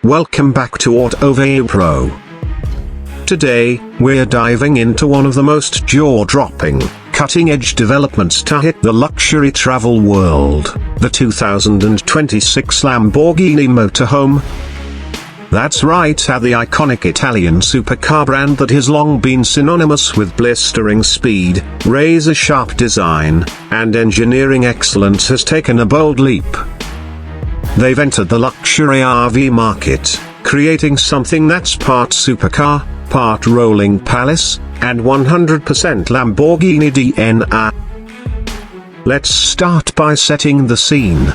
Welcome back to Autoveiw Pro. Today, we're diving into one of the most jaw-dropping, cutting-edge developments to hit the luxury travel world, the 2026 Lamborghini Motorhome. That's right, the iconic Italian supercar brand that has long been synonymous with blistering speed, razor-sharp design, and engineering excellence has taken a bold leap. They've entered the luxury RV market, creating something that's part supercar, part rolling palace, and 100% Lamborghini DNA. Let's start by setting the scene.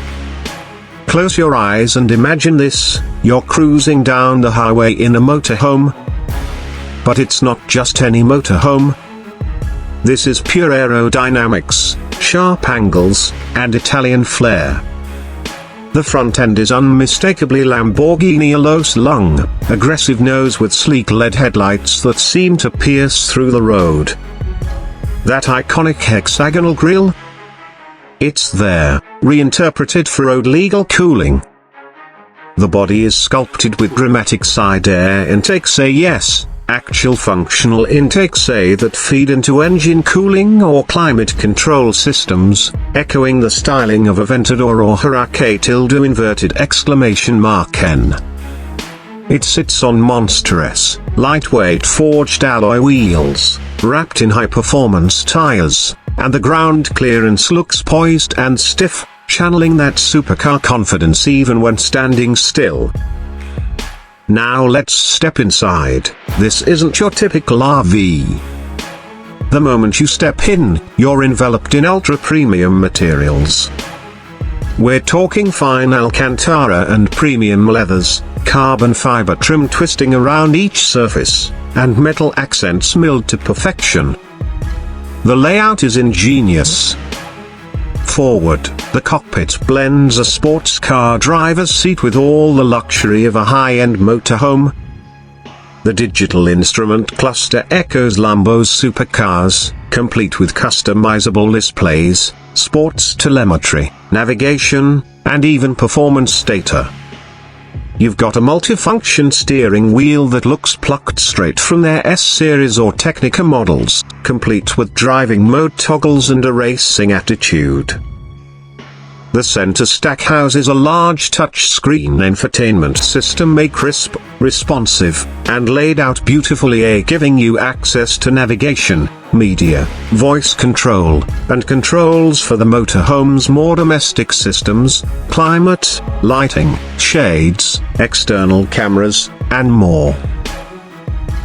Close your eyes and imagine this: you're cruising down the highway in a motorhome. But it's not just any motorhome. This is pure aerodynamics, sharp angles, and Italian flair. The front end is unmistakably Lamborghini Allo's lung, aggressive nose with sleek LED headlights that seem to pierce through the road. That iconic hexagonal grille? It's there, reinterpreted for road-legal cooling. The body is sculpted with dramatic side air intakes, actual functional intakes that feed into engine cooling or climate control systems, echoing the styling of Aventador or Huracan inverted exclamation mark N. It sits on monstrous, lightweight forged alloy wheels, wrapped in high-performance tires, and the ground clearance looks poised and stiff, channeling that supercar confidence even when standing still. Now let's step inside. This isn't your typical RV. The moment you step in, you're enveloped in ultra-premium materials. We're talking fine Alcantara and premium leathers, carbon fiber trim twisting around each surface, and metal accents milled to perfection. The layout is ingenious. Forward, the cockpit blends a sports car driver's seat with all the luxury of a high-end motorhome. The digital instrument cluster echoes Lambo's supercars, complete with customizable displays, sports telemetry, navigation, and even performance data. You've got a multifunction steering wheel that looks plucked straight from their S-Series or Technica models, complete with driving mode toggles and a racing attitude. The center stack houses a large touchscreen infotainment system made crisp, responsive, and laid out beautifully, giving you access to navigation, media, voice control, and controls for the motorhome's more domestic systems, climate, lighting, shades, external cameras, and more.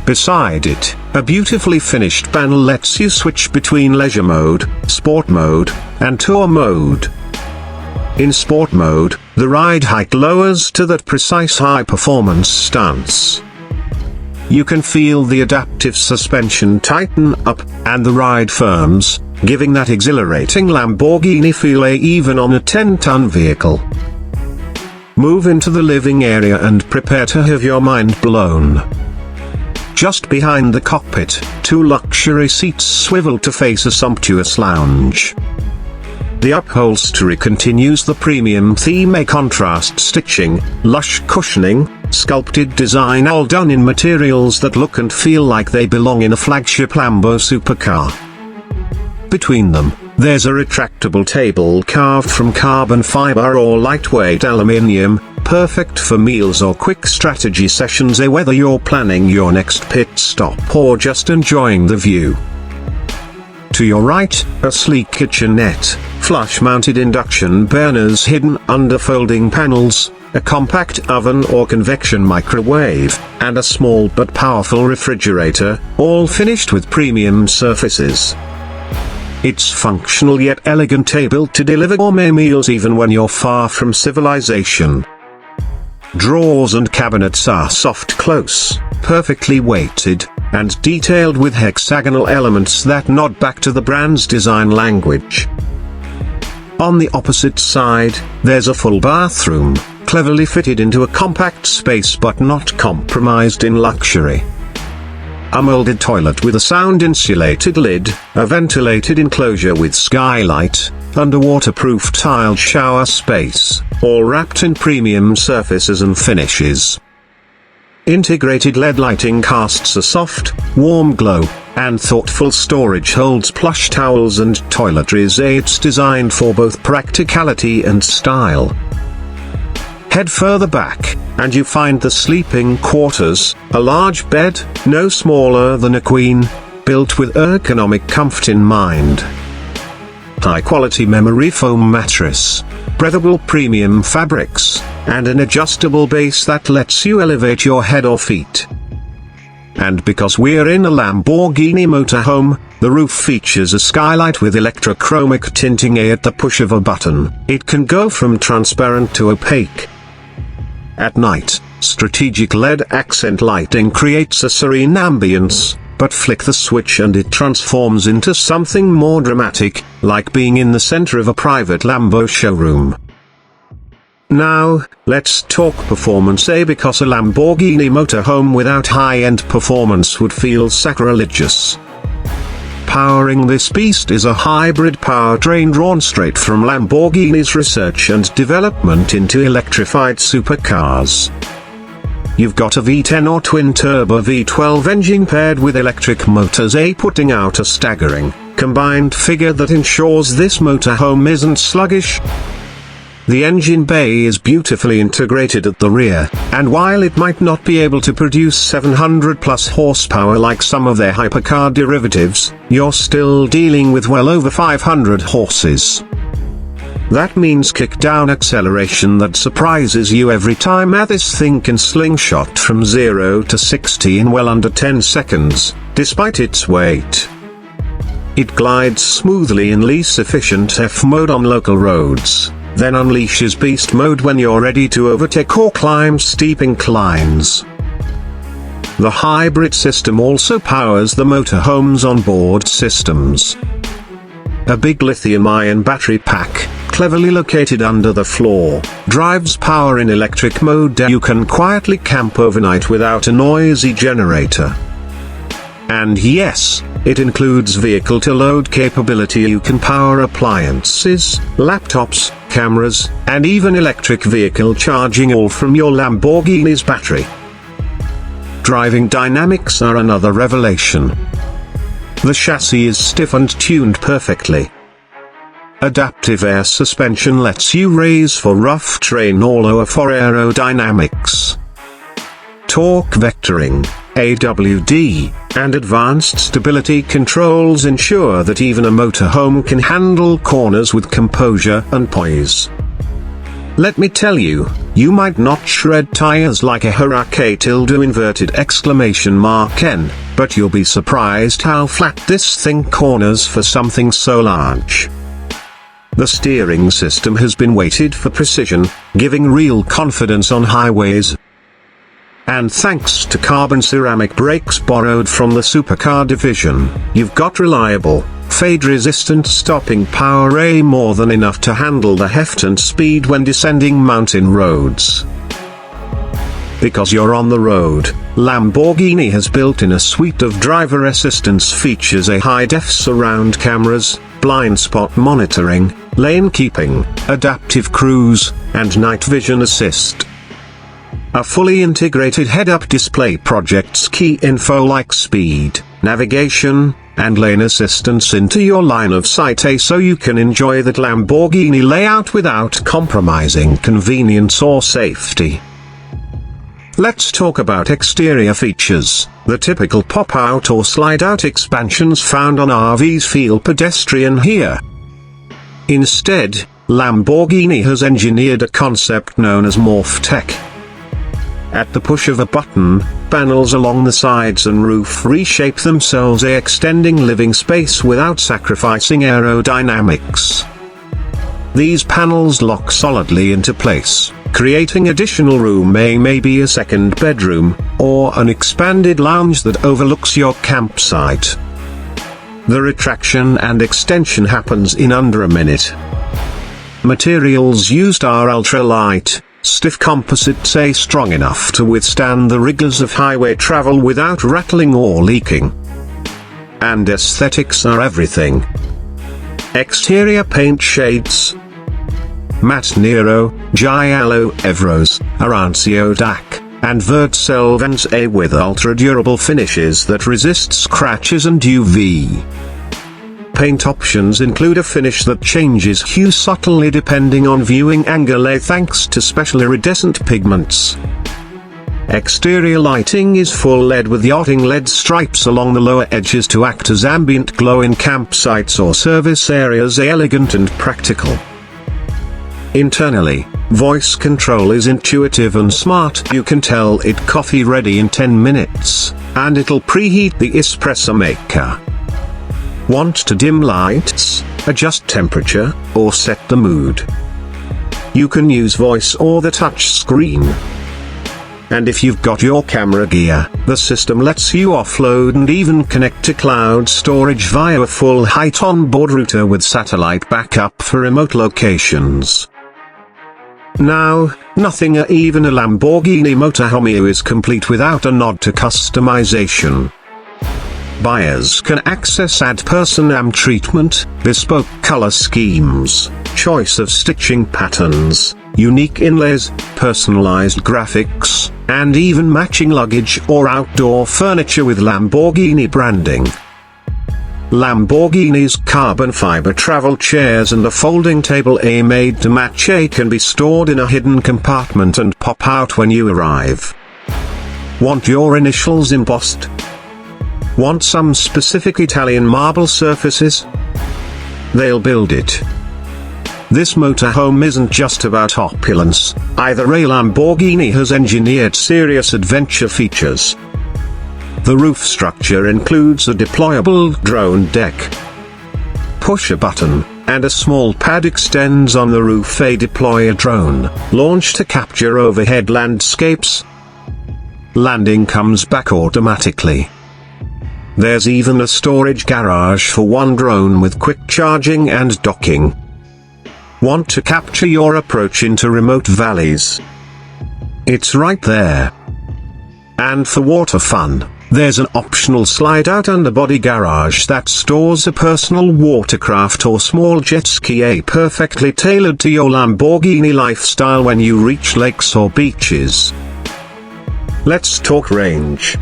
Beside it, a beautifully finished panel lets you switch between leisure mode, sport mode, and tour mode. In sport mode, the ride height lowers to that precise high-performance stance. You can feel the adaptive suspension tighten up, and the ride firms, giving that exhilarating Lamborghini feel even on a 10-ton vehicle. Move into the living area and prepare to have your mind blown. Just behind the cockpit, two luxury seats swivel to face a sumptuous lounge. The upholstery continues the premium theme, a contrast stitching, lush cushioning, sculpted design, all done in materials that look and feel like they belong in a flagship Lambo supercar. Between them, there's a retractable table carved from carbon fiber or lightweight aluminium, perfect for meals or quick strategy sessions, whether you're planning your next pit stop or just enjoying the view. To your right, a sleek kitchenette, flush-mounted induction burners hidden under folding panels, a compact oven or convection microwave, and a small but powerful refrigerator, all finished with premium surfaces. It's functional yet elegant, built to deliver gourmet meals even when you're far from civilization. Drawers and cabinets are soft close, perfectly weighted, and detailed with hexagonal elements that nod back to the brand's design language. On the opposite side, there's a full bathroom, cleverly fitted into a compact space but not compromised in luxury. A molded toilet with a sound-insulated lid, a ventilated enclosure with skylight, underwater-proof tiled shower space, all wrapped in premium surfaces and finishes. Integrated LED lighting casts a soft, warm glow, and thoughtful storage holds plush towels and toiletries. It's designed for both practicality and style. Head further back, and you find the sleeping quarters, a large bed, no smaller than a queen, built with ergonomic comfort in mind. High-quality memory foam mattress, breathable premium fabrics, and an adjustable base that lets you elevate your head or feet. And because we're in a Lamborghini motorhome, the roof features a skylight with electrochromic tinting at the push of a button. It can go from transparent to opaque. At night, strategic LED accent lighting creates a serene ambience, but flick the switch and it transforms into something more dramatic, like being in the center of a private Lambo showroom. Now, let's talk performance, because a Lamborghini motorhome without high-end performance would feel sacrilegious. Powering this beast is a hybrid powertrain drawn straight from Lamborghini's research and development into electrified supercars. You've got a V10 or twin-turbo V12 engine paired with electric motors, putting out a staggering, combined figure that ensures this motorhome isn't sluggish. The engine bay is beautifully integrated at the rear, and while it might not be able to produce 700 plus horsepower like some of their hypercar derivatives, you're still dealing with well over 500 horses. That means kick-down acceleration that surprises you every time. This thing can slingshot from 0 to 60 in well under 10 seconds, despite its weight. It glides smoothly in least efficient F mode on local roads, then unleashes beast mode when you're ready to overtake or climb steep inclines. The hybrid system also powers the motorhome's onboard systems. A big lithium-ion battery pack, cleverly located under the floor, drives power in electric mode. You can quietly camp overnight without a noisy generator. And yes, it includes vehicle-to-load capability. You can power appliances, laptops, cameras, and even electric vehicle charging, all from your Lamborghini's battery. Driving dynamics are another revelation. The chassis is stiff and tuned perfectly. Adaptive air suspension lets you raise for rough terrain or lower for aerodynamics. Torque vectoring, AWD, and advanced stability controls ensure that even a motorhome can handle corners with composure and poise. Let me tell you, you might not shred tires like a N, but you'll be surprised how flat this thing corners for something so large. The steering system has been weighted for precision, giving real confidence on highways. And thanks to carbon ceramic brakes borrowed from the Supercar division, you've got reliable, fade-resistant stopping power, more than enough to handle the heft and speed when descending mountain roads. Because you're on the road, Lamborghini has built in a suite of driver assistance features: a high-def surround cameras, blind spot monitoring, lane keeping, adaptive cruise, and night vision assist. A fully integrated head-up display projects key info like speed, navigation, and lane assistance into your line of sight, so you can enjoy that Lamborghini layout without compromising convenience or safety. Let's talk about exterior features. The typical pop-out or slide-out expansions found on RVs feel pedestrian here. Instead, Lamborghini has engineered a concept known as morph-tech. At the push of a button, panels along the sides and roof reshape themselves, extending living space without sacrificing aerodynamics. These panels lock solidly into place, creating additional room, maybe a second bedroom, or an expanded lounge that overlooks your campsite. The retraction and extension happens in under a minute. Materials used are ultra-light, stiff composites, strong enough to withstand the rigors of highway travel without rattling or leaking. And aesthetics are everything. Exterior paint shades: Matte Nero, Giallo Evros, Arancio DAC, and Vertcell Vans A with ultra-durable finishes that resist scratches and UV. Paint options include a finish that changes hue subtly depending on viewing angle thanks to special iridescent pigments. Exterior lighting is full LED with yachting LED stripes along the lower edges to act as ambient glow in campsites or service areas. Elegant and practical. Internally, voice control is intuitive and smart. You can tell it coffee ready in 10 minutes, and it'll preheat the espresso maker. Want to dim lights, adjust temperature, or set the mood? You can use voice or the touch screen. And if you've got your camera gear, the system lets you offload and even connect to cloud storage via a full height onboard router with satellite backup for remote locations. Now, nothing even a Lamborghini Motorhome is complete without a nod to customization. Buyers can access Ad Personam treatment, bespoke color schemes, choice of stitching patterns, unique inlays, personalized graphics, and even matching luggage or outdoor furniture with Lamborghini branding. Lamborghini's carbon fiber travel chairs and a folding table A made to match A can be stored in a hidden compartment and pop out when you arrive. Want your initials embossed? Want some specific Italian marble surfaces? They'll build it. This motorhome isn't just about opulence, either. A Lamborghini has engineered serious adventure features. The roof structure includes a deployable drone deck. Push a button, and a small pad extends on the roof. Deploy a drone, launch to capture overhead landscapes. Landing comes back automatically. There's even a storage garage for one drone with quick charging and docking. Want to capture your approach into remote valleys? It's right there. And for water fun, there's an optional slide-out underbody garage that stores a personal watercraft or small jet ski, perfectly tailored to your Lamborghini lifestyle when you reach lakes or beaches. Let's talk range.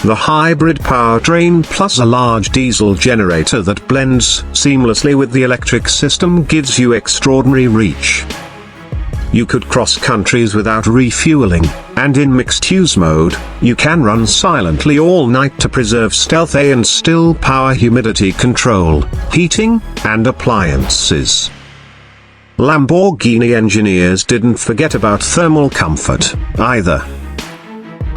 The hybrid powertrain plus a large diesel generator that blends seamlessly with the electric system gives you extraordinary reach. You could cross countries without refueling, and in mixed-use mode, you can run silently all night to preserve stealth and still power humidity control, heating, and appliances. Lamborghini engineers didn't forget about thermal comfort, either.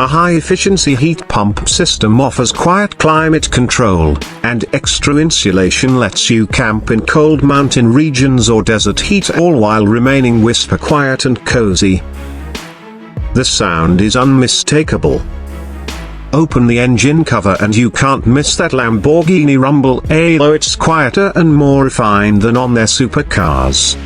A high-efficiency heat pump system offers quiet climate control, and extra insulation lets you camp in cold mountain regions or desert heat, all while remaining whisper quiet and cozy. The sound is unmistakable. Open the engine cover and you can't miss that Lamborghini rumble, although it's quieter and more refined than on their supercars.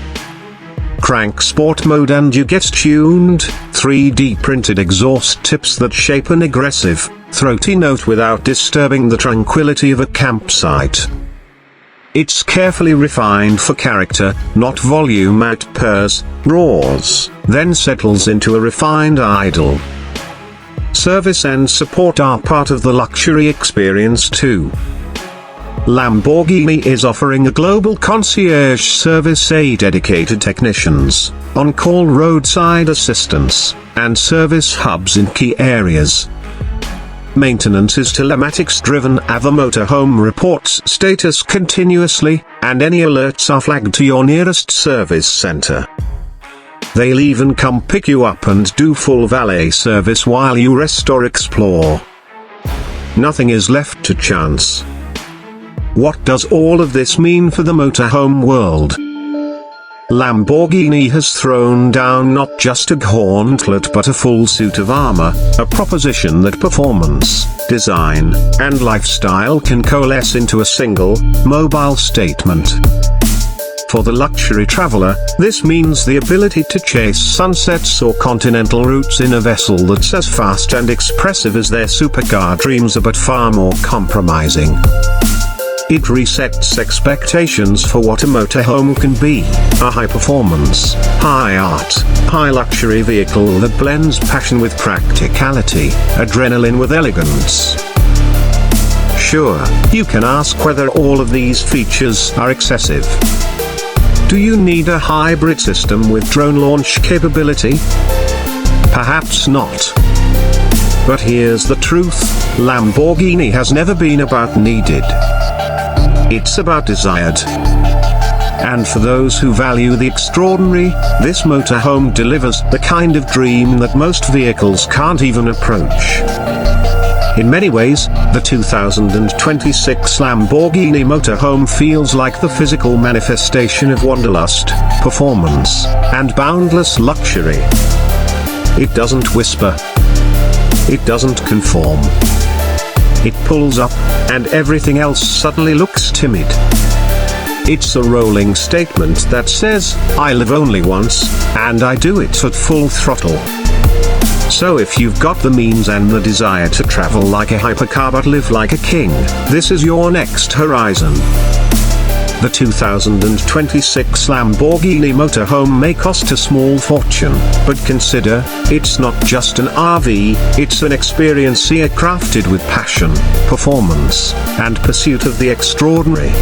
Crank sport mode and you get tuned, 3D printed exhaust tips that shape an aggressive, throaty note without disturbing the tranquility of a campsite. It's carefully refined for character, not volume. It purrs, roars, then settles into a refined idle. Service and support are part of the luxury experience too. Lamborghini is offering a global concierge service, dedicated technicians, on-call roadside assistance, and service hubs in key areas. Maintenance is telematics-driven. The motorhome reports status continuously, and any alerts are flagged to your nearest service center. They'll even come pick you up and do full valet service while you rest or explore. Nothing is left to chance. What does all of this mean for the motorhome world? Lamborghini has thrown down not just a gauntlet but a full suit of armor, a proposition that performance, design, and lifestyle can coalesce into a single, mobile statement. For the luxury traveler, this means the ability to chase sunsets or continental routes in a vessel that's as fast and expressive as their supercar dreams are, but far more compromising. It resets expectations for what a motorhome can be: a high-performance, high-art, high-luxury vehicle that blends passion with practicality, adrenaline with elegance. Sure, you can ask whether all of these features are excessive. Do you need a hybrid system with drone launch capability? Perhaps not. But here's the truth: Lamborghini has never been about needed. It's about desired. And for those who value the extraordinary, this motorhome delivers the kind of dream that most vehicles can't even approach. In many ways, the 2026 Lamborghini Motorhome feels like the physical manifestation of wanderlust, performance, and boundless luxury. It doesn't whisper. It doesn't conform. It pulls up, and everything else suddenly looks timid. It's a rolling statement that says, I live only once, and I do it at full throttle. So if you've got the means and the desire to travel like a hypercar but live like a king, this is your next horizon. The 2026 Lamborghini Motorhome may cost a small fortune, but consider, it's not just an RV, it's an experience crafted with passion, performance, and pursuit of the extraordinary.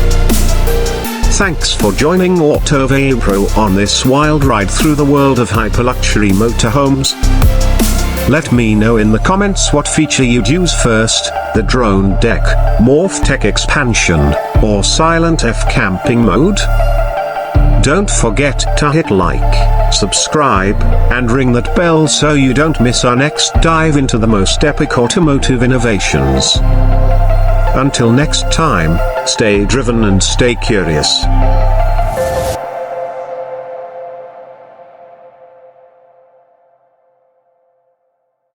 Thanks for joining Autoveiw Pro on this wild ride through the world of hyperluxury motorhomes. Let me know in the comments what feature you'd use first, the drone deck, morph-tech expansion, or silent F camping mode. Don't forget to hit like, subscribe, and ring that bell so you don't miss our next dive into the most epic automotive innovations. Until next time, stay driven and stay curious.